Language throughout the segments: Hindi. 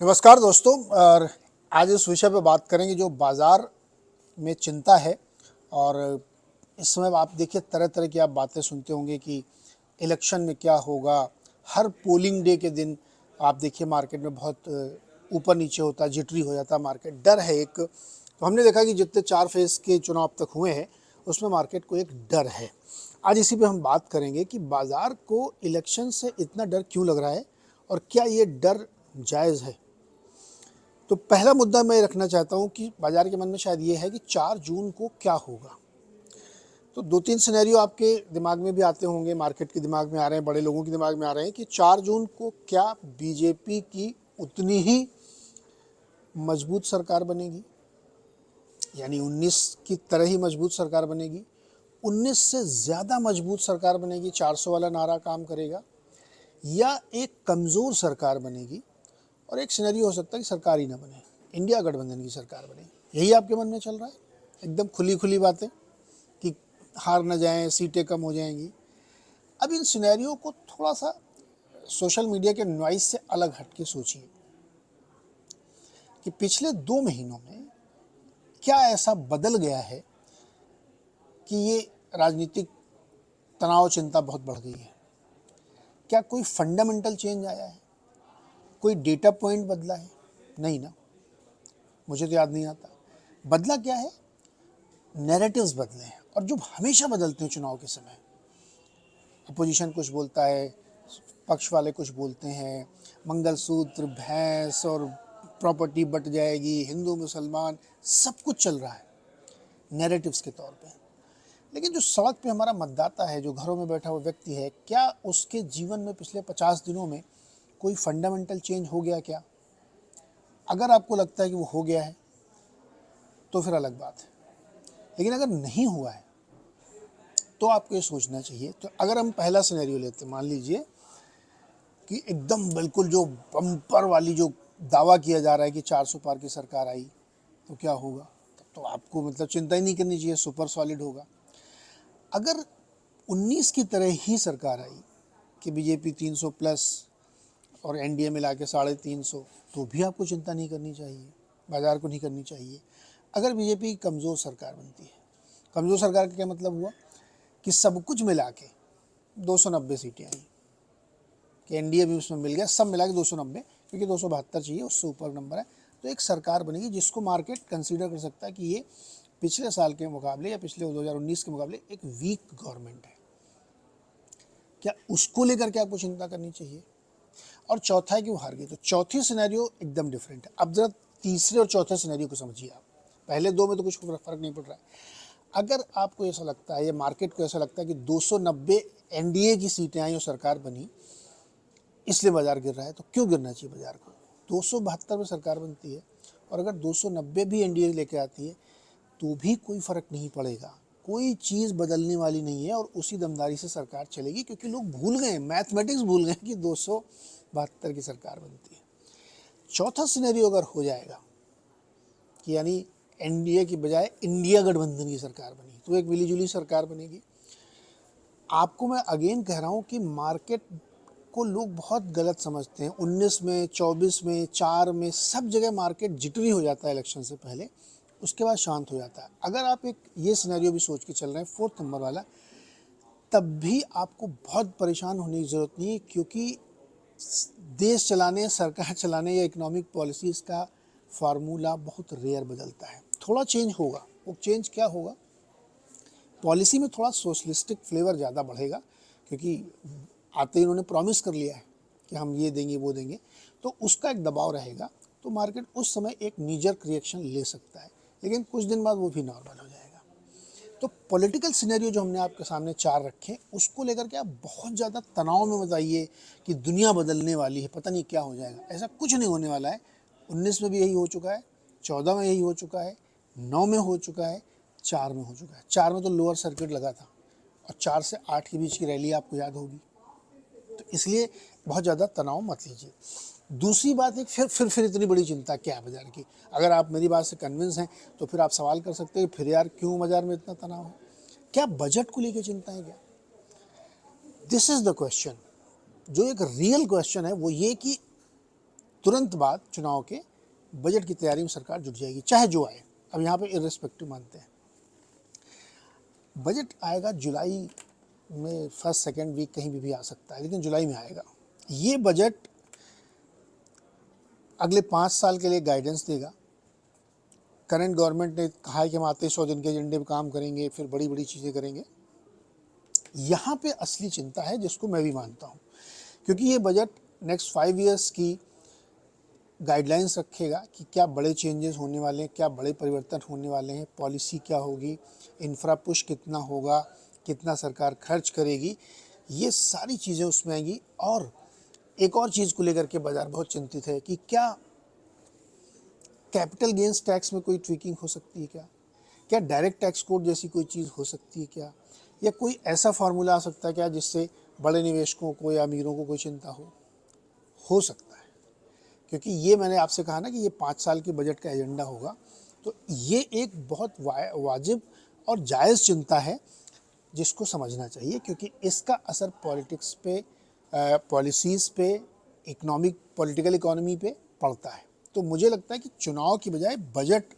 नमस्कार दोस्तों। और आज इस विषय पे बात करेंगे जो बाज़ार में चिंता है। और इस समय आप देखिए तरह तरह की आप बातें सुनते होंगे कि इलेक्शन में क्या होगा। हर पोलिंग डे के दिन आप देखिए मार्केट में बहुत ऊपर नीचे होता है, जिटरी हो जाता है मार्केट, डर है एक। तो हमने देखा कि जितने 4 फेज़ के चुनाव अब तक हुए हैं उसमें मार्केट को एक डर है। आज इसी पे हम बात करेंगे कि बाज़ार को इलेक्शन से इतना डर क्यों लग रहा है और क्या ये डर जायज़ है। तो पहला मुद्दा मैं रखना चाहता हूँ कि बाजार के मन में शायद ये है कि 4 जून को क्या होगा। तो 2-3 सिनेरियो आपके दिमाग में भी आते होंगे, मार्केट के दिमाग में आ रहे हैं, बड़े लोगों के दिमाग में आ रहे हैं कि 4 जून को क्या बीजेपी की उतनी ही मजबूत सरकार बनेगी, यानी 19 की तरह ही मजबूत सरकार बनेगी, 19 से ज़्यादा मजबूत सरकार बनेगी, 400 वाला नारा काम करेगा, या एक कमज़ोर सरकार बनेगी। और एक सिनेरियो हो सकता है कि सरकार ही ना बने, इंडिया गठबंधन की सरकार बने। यही आपके मन में चल रहा है, एकदम खुली खुली बातें कि हार न जाएं, सीटें कम हो जाएंगी। अब इन सिनेरियो को थोड़ा सा सोशल मीडिया के नॉइज से अलग हट के सोचिए कि पिछले 2 महीनों में क्या ऐसा बदल गया है कि ये राजनीतिक तनाव चिंता बहुत बढ़ गई है। क्या कोई फंडामेंटल चेंज आया है, कोई डेटा पॉइंट बदला है? नहीं ना, मुझे तो याद नहीं आता। बदला क्या है? नैरेटिव्स बदले हैं, और जो हमेशा बदलते हैं चुनाव के समय। अपोजिशन कुछ बोलता है, पक्ष वाले कुछ बोलते हैं, मंगलसूत्र, भैंस और प्रॉपर्टी बट जाएगी, हिंदू मुसलमान, सब कुछ चल रहा है नैरेटिव्स के तौर पे। लेकिन जो सड़क पे हमारा मतदाता है, जो घरों में बैठा हुआ व्यक्ति है, क्या उसके जीवन में पिछले 50 दिनों में कोई फंडामेंटल चेंज हो गया क्या? अगर आपको लगता है कि वो हो गया है तो फिर अलग बात है, लेकिन अगर नहीं हुआ है तो आपको ये सोचना चाहिए। तो अगर हम पहला सिनेरियो लेते हैं, मान लीजिए कि एकदम बिल्कुल जो बम्पर वाली जो दावा किया जा रहा है कि 400 पार की सरकार आई, तो क्या होगा? तब तो आपको मतलब चिंता ही नहीं करनी चाहिए, सुपर सॉलिड होगा। अगर 19 की तरह ही सरकार आई कि बीजेपी 300 प्लस और एनडीए मिला के 350, तो भी आपको चिंता नहीं करनी चाहिए, बाजार को नहीं करनी चाहिए। अगर बीजेपी कमज़ोर सरकार बनती है, कमज़ोर सरकार का क्या मतलब हुआ कि सब कुछ मिला के 290 सीटें आई, कि एनडीए भी उसमें मिल गया, सब मिला के 290, क्योंकि 272 चाहिए, उससे ऊपर नंबर है। तो एक सरकार बनेगी जिसको मार्केट कंसीडर कर सकता है कि ये पिछले साल के मुकाबले या पिछले 2019 के मुकाबले एक वीक गवर्नमेंट है। क्या उसको लेकर के आपको चिंता करनी चाहिए? और चौथा है कि वो हार गई, तो चौथी सिनेरियो एकदम डिफरेंट है। अब जरा तीसरे और चौथे सिनेरियो को समझिए आप। पहले दो में तो कुछ फर्क नहीं पड़ रहा है। अगर आपको ऐसा लगता है या मार्केट को ऐसा लगता है कि 290 एनडीए की सीटें आई और सरकार बनी, इसलिए बाजार गिर रहा है, तो क्यों गिरना चाहिए बाजार को? 272 में सरकार बनती है, और अगर 290 भी एनडीए लेके आती है तो भी कोई फर्क नहीं पड़ेगा, कोई चीज़ बदलने वाली नहीं है, और उसी दमदारी से सरकार चलेगी, क्योंकि लोग भूल गए, मैथमेटिक्स भूल गए कि 272 की सरकार बनती है। चौथा सिनेरियो अगर हो जाएगा कि यानी एनडीए की बजाय इंडिया गठबंधन की सरकार बनी, तो एक मिलीजुली सरकार बनेगी। आपको मैं अगेन कह रहा हूँ कि मार्केट को लोग बहुत गलत समझते हैं। 19 में, 24 में, 4 में, सब जगह मार्केट जिटरी हो जाता है इलेक्शन से पहले, उसके बाद शांत हो जाता है। अगर आप एक ये सिनेरियो भी सोच के चल रहे हैं 4th नंबर वाला, तब भी आपको बहुत परेशान होने की ज़रूरत नहीं है, क्योंकि देश चलाने, सरकार चलाने या इकोनॉमिक पॉलिसीज़ का फार्मूला बहुत रेयर बदलता है। थोड़ा चेंज होगा, वो चेंज क्या होगा? पॉलिसी में थोड़ा सोशलिस्टिक फ्लेवर ज़्यादा बढ़ेगा, क्योंकि आते ही उन्होंने प्रॉमिस कर लिया है कि हम ये देंगे वो देंगे, तो उसका एक दबाव रहेगा। तो मार्केट उस समय एक नीजर रिएक्शन ले सकता है, लेकिन कुछ दिन बाद वो भी नॉर्मल हो जाएगा। तो पॉलिटिकल सिनेरियो जो हमने आपके सामने 4 रखे, उसको लेकर के आप बहुत ज़्यादा तनाव में मत आइए कि दुनिया बदलने वाली है, पता नहीं क्या हो जाएगा। ऐसा कुछ नहीं होने वाला है। 19 में भी यही हो चुका है, 14 में यही हो चुका है, 9 में हो चुका है, 4 में हो चुका है। 4 में तो लोअर सर्किट लगा था, और 4 से 8 के बीच की रैली आपको याद होगी। तो इसलिए बहुत ज़्यादा तनाव मत लीजिए। दूसरी बात है, फिर इतनी बड़ी चिंता क्या है बाजार की? अगर आप मेरी बात से कन्विंस हैं तो फिर आप सवाल कर सकते हैं फिर यार क्यों बाजार में इतना तनाव है? क्या बजट को लेकर चिंता है क्या? This is the question. जो एक रियल क्वेश्चन है वो ये कि तुरंत बाद चुनाव के बजट की तैयारी में सरकार जुट जाएगी, चाहे जो आए। अब यहाँ पे इर्रेस्पेक्टिव मानते हैं। बजट आएगा जुलाई में, फर्स्ट सेकेंड वीक कहीं भी आ सकता है, लेकिन जुलाई में आएगा। ये बजट अगले 5 साल के लिए गाइडेंस देगा। करंट गवर्नमेंट ने कहा है कि हम आते 100 दिन के एजेंडे पर काम करेंगे, फिर बड़ी बड़ी चीज़ें करेंगे। यहाँ पे असली चिंता है, जिसको मैं भी मानता हूँ, क्योंकि ये बजट नेक्स्ट 5 ईयर्स की गाइडलाइंस रखेगा कि क्या बड़े चेंजेस होने वाले हैं, क्या बड़े परिवर्तन होने वाले हैं, पॉलिसी क्या होगी, इंफ्रा पुश कितना होगा, कितना सरकार खर्च करेगी, ये सारी चीज़ें उसमें आएंगी। और एक और चीज़ को लेकर के बाज़ार बहुत चिंतित है कि क्या कैपिटल गेंस टैक्स में कोई ट्विकिंग हो सकती है, क्या डायरेक्ट टैक्स कोड जैसी कोई चीज़ हो सकती है क्या, या कोई ऐसा फार्मूला आ सकता है क्या जिससे बड़े निवेशकों को या अमीरों को कोई चिंता हो सकता है। क्योंकि ये मैंने आपसे कहा ना कि ये 5 साल के बजट का एजेंडा होगा, तो ये एक बहुत वाजिब और जायज़ चिंता है जिसको समझना चाहिए, क्योंकि इसका असर पॉलिटिक्स पे, पॉलिसीज़ पे, पॉलिटिकल इकोनॉमी पे पड़ता है। तो मुझे लगता है कि चुनाव की बजाय बजट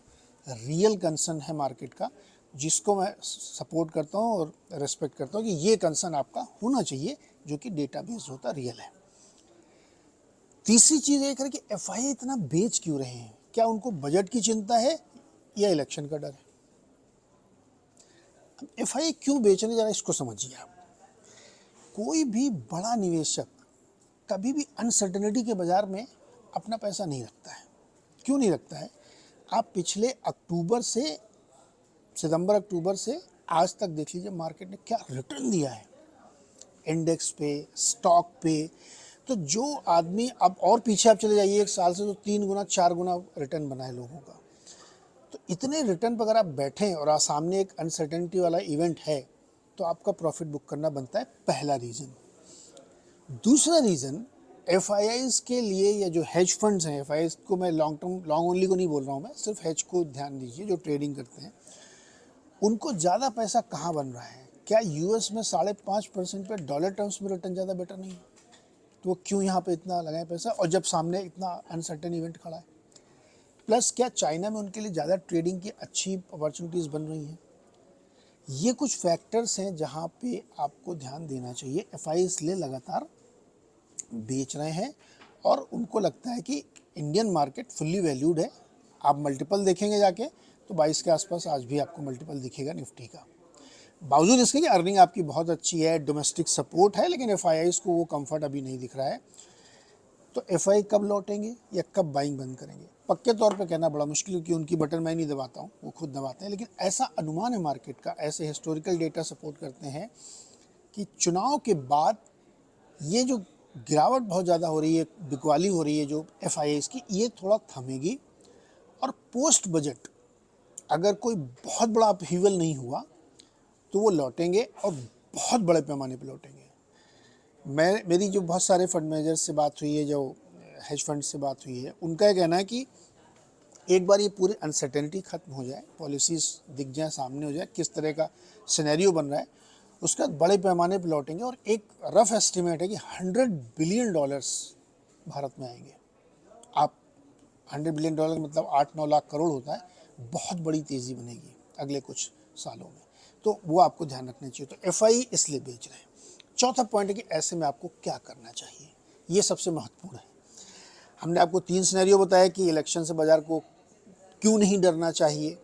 रियल कंसर्न है मार्केट का, जिसको मैं सपोर्ट करता हूँ और रेस्पेक्ट करता हूँ कि ये कंसर्न आपका होना चाहिए, जो कि डेटा बेस्ड होता रियल है। तीसरी चीज़ ये है कि एफआईआई इतना बेच क्यों रहे हैं? क्या उनको बजट की चिंता है या इलेक्शन का डर है? एफआईआई क्यों बेचने जा रहा है, इसको समझिए आप। कोई भी बड़ा निवेशक कभी भी अनसर्टेनिटी के बाजार में अपना पैसा नहीं रखता है। क्यों नहीं रखता है? आप पिछले सितंबर अक्टूबर से आज तक देख लीजिए मार्केट ने क्या रिटर्न दिया है, इंडेक्स पे, स्टॉक पे। तो जो आदमी, अब और पीछे आप चले जाइए 1 साल से, तो 3 गुना 4 गुना रिटर्न बना है लोगों का। तो इतने रिटर्न पर अगर आप बैठें और सामने एक अनसर्टेनिटी वाला इवेंट है, तो आपका प्रॉफिट बुक करना बनता है, पहला रीज़न। दूसरा रीज़न, एफआईआईज के लिए या जो हेज फंड्स हैं, एफआईआईज को मैं लॉन्ग ओनली को नहीं बोल रहा हूँ, मैं सिर्फ हेज को ध्यान दीजिए, जो ट्रेडिंग करते हैं, उनको ज़्यादा पैसा कहाँ बन रहा है? क्या यूएस में 5.5% पे डॉलर टर्म्स में रिटर्न ज़्यादा बेटर नहीं है? तो वो क्यों यहाँ पे इतना लगाए पैसा, और जब सामने इतना अनसर्टेन इवेंट खड़ा है? प्लस क्या चाइना में उनके लिए ज़्यादा ट्रेडिंग की अच्छी अपॉर्चुनिटीज़ बन रही हैं? ये कुछ फैक्टर्स हैं जहाँ पे आपको ध्यान देना चाहिए। एफआई इसलिए लगातार बेच रहे हैं और उनको लगता है कि इंडियन मार्केट फुल्ली वैल्यूड है। आप मल्टीपल देखेंगे जाके तो 22 के आसपास आज भी आपको मल्टीपल दिखेगा निफ्टी का, बावजूद इसके कि अर्निंग आपकी बहुत अच्छी है, डोमेस्टिक सपोर्ट है, लेकिन एफआईआईज को वो कंफर्ट अभी नहीं दिख रहा है। तो एफआई कब लौटेंगे या कब बाइंग बंद करेंगे, पक्के तौर पे कहना बड़ा मुश्किल, क्योंकि उनकी बटन मैं नहीं दबाता हूँ, वो खुद दबाते हैं। लेकिन ऐसा अनुमान है मार्केट का, ऐसे हिस्टोरिकल डेटा सपोर्ट करते हैं कि चुनाव के बाद ये जो गिरावट बहुत ज़्यादा हो रही है, बिकवाली हो रही है जो एफआईआईज की, ये थोड़ा थमेगी। और पोस्ट बजट अगर कोई बहुत बड़ा अपहीवल नहीं हुआ तो वो लौटेंगे और बहुत बड़े पैमाने पर लौटेंगे। मेरी जो बहुत सारे फंड मैनेजर से बात हुई है, जो हेज फंड से बात हुई है, उनका ये कहना है कि एक बार ये पूरी अनसर्टेनिटी खत्म हो जाए, पॉलिसीज़ दिख जाए, सामने हो जाए किस तरह का सिनेरियो बन रहा है, उसके बाद बड़े पैमाने पर लौटेंगे। और एक रफ एस्टिमेट है कि $100 बिलियन भारत में आएंगे। आप $100 बिलियन मतलब 8-9 लाख करोड़ होता है, बहुत बड़ी तेज़ी बनेगी अगले कुछ सालों में। तो वो आपको ध्यान रखना चाहिए। तो एफआई इसलिए बेच रहे हैं। चौथा पॉइंट है कि ऐसे में आपको क्या करना चाहिए, ये सबसे महत्वपूर्ण है। हमने आपको 3 सिनेरियो बताया कि इलेक्शन से बाजार को क्यों नहीं डरना चाहिए,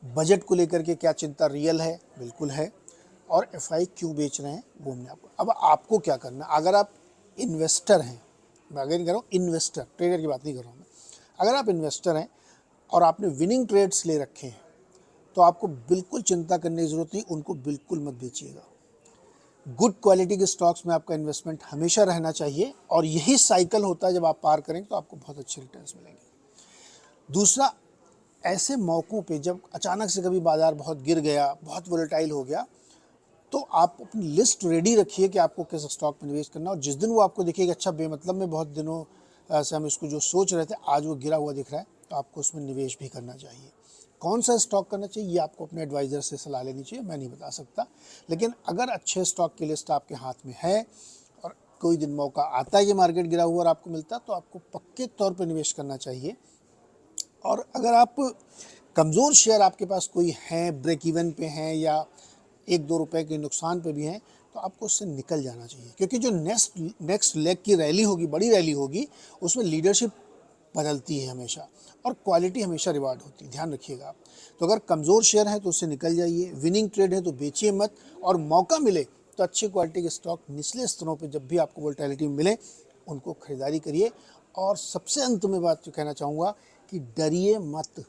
बजट को लेकर के क्या चिंता रियल है, बिल्कुल है, और एफआई क्यों बेच रहे हैं वो हमने आपको। अब आपको क्या करना, अगर आप इन्वेस्टर हैं, मैं अगर कह रहा हूँ इन्वेस्टर, ट्रेडर की बात नहीं कर रहा हूँ मैं, अगर आप इन्वेस्टर हैं और आपने विनिंग ट्रेड्स ले रखे हैं, तो आपको बिल्कुल चिंता करने की ज़रूरत नहीं, उनको बिल्कुल मत बेचिएगा। गुड क्वालिटी के स्टॉक्स में आपका इन्वेस्टमेंट हमेशा रहना चाहिए, और यही साइकिल होता है, जब आप पार करेंगे तो आपको बहुत अच्छे रिटर्न्स मिलेंगे। दूसरा, ऐसे मौक़ों पे जब अचानक से कभी बाज़ार बहुत गिर गया, बहुत वोलेटाइल हो गया, तो आप अपनी लिस्ट रेडी रखिए कि आपको किस स्टॉक में निवेश करना है। और जिस दिन वो आपको दिखेगा अच्छा बेमतलब में बहुत दिनों से हम इसको जो सोच रहे थे आज वो गिरा हुआ दिख रहा है, तो आपको उसमें निवेश भी करना चाहिए। कौन सा स्टॉक करना चाहिए ये आपको अपने एडवाइज़र से सलाह लेनी चाहिए, मैं नहीं बता सकता। लेकिन अगर अच्छे स्टॉक की लिस्ट आपके हाथ में है और कोई दिन मौका आता है कि मार्केट गिरा हुआ और आपको मिलता है तो आपको पक्के तौर पे निवेश करना चाहिए। और अगर आप कमज़ोर शेयर आपके पास कोई हैं, ब्रेक इवन पे हैं या 1-2 रुपए के नुकसान पे भी हैं, तो आपको उससे निकल जाना चाहिए, क्योंकि जो नेक्स्ट लेग की रैली होगी, बड़ी रैली होगी, उसमें लीडरशिप बदलती है हमेशा और क्वालिटी हमेशा रिवार्ड होती है, ध्यान रखिएगा आप। तो अगर कमज़ोर शेयर है तो उससे निकल जाइए, विनिंग ट्रेड है तो बेचिए मत, और मौका मिले तो अच्छी क्वालिटी के स्टॉक निचले स्तरों पे जब भी आपको वोलेटिलिटी मिले उनको खरीदारी करिए। और सबसे अंत में बात जो कहना चाहूँगा कि डरिए मत,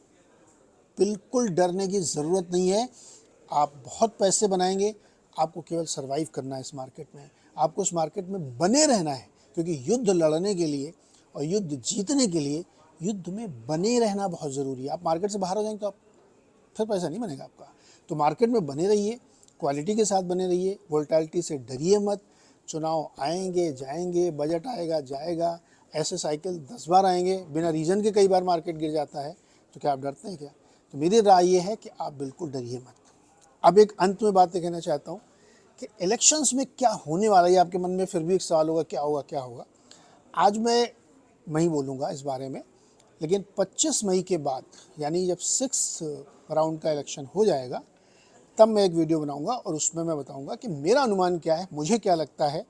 बिल्कुल डरने की ज़रूरत नहीं है। आप बहुत पैसे बनाएंगे, आपको केवल सरवाइव करना है इस मार्केट में, आपको इस मार्केट में बने रहना है, क्योंकि युद्ध लड़ने के लिए और युद्ध जीतने के लिए युद्ध में बने रहना बहुत ज़रूरी है। आप मार्केट से बाहर हो जाएंगे तो आप फिर पैसा नहीं बनेगा आपका। तो मार्केट में बने रहिए, क्वालिटी के साथ बने रहिए, वोलेटिलिटी से डरिए मत। चुनाव आएंगे जाएंगे, बजट आएगा जाएगा, ऐसे साइकिल 10 बार आएंगे, बिना रीज़न के कई बार मार्केट गिर जाता है, तो क्या आप डरते हैं क्या? तो मेरी राय ये है कि आप बिल्कुल डरिए मत। अब एक अंत में बात कहना चाहता हूँ कि इलेक्शंस में क्या होने वाला है, आपके मन में फिर भी एक सवाल होगा, क्या होगा क्या होगा। आज मैं नहीं बोलूँगा इस बारे में, लेकिन 25 मई के बाद, यानी जब 6 राउंड का इलेक्शन हो जाएगा, तब मैं एक वीडियो बनाऊंगा और उसमें मैं बताऊंगा कि मेरा अनुमान क्या है, मुझे क्या लगता है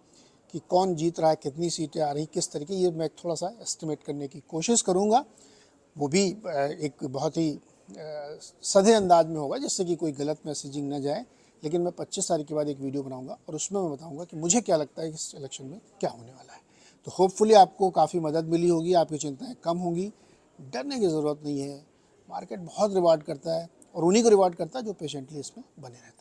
कि कौन जीत रहा है, कितनी सीटें आ रही, किस तरीके, ये मैं थोड़ा सा एस्टिमेट करने की कोशिश करूंगा। वो भी एक बहुत ही सधे अंदाज में होगा, जिससे कि कोई गलत मैसेजिंग ना जाए। लेकिन मैं 25 तारीख के बाद एक वीडियो बनाऊंगा और उसमें मैं बताऊंगा कि मुझे क्या लगता है कि इस इलेक्शन में क्या होने वाला है। तो होपफुली आपको काफ़ी मदद मिली होगी, आपकी चिंताएं कम होंगी। डरने की ज़रूरत नहीं है, मार्केट बहुत रिवार्ड करता है और उन्हीं को रिवार्ड करता है जो पेशेंटली इसमें बने रहते हैं।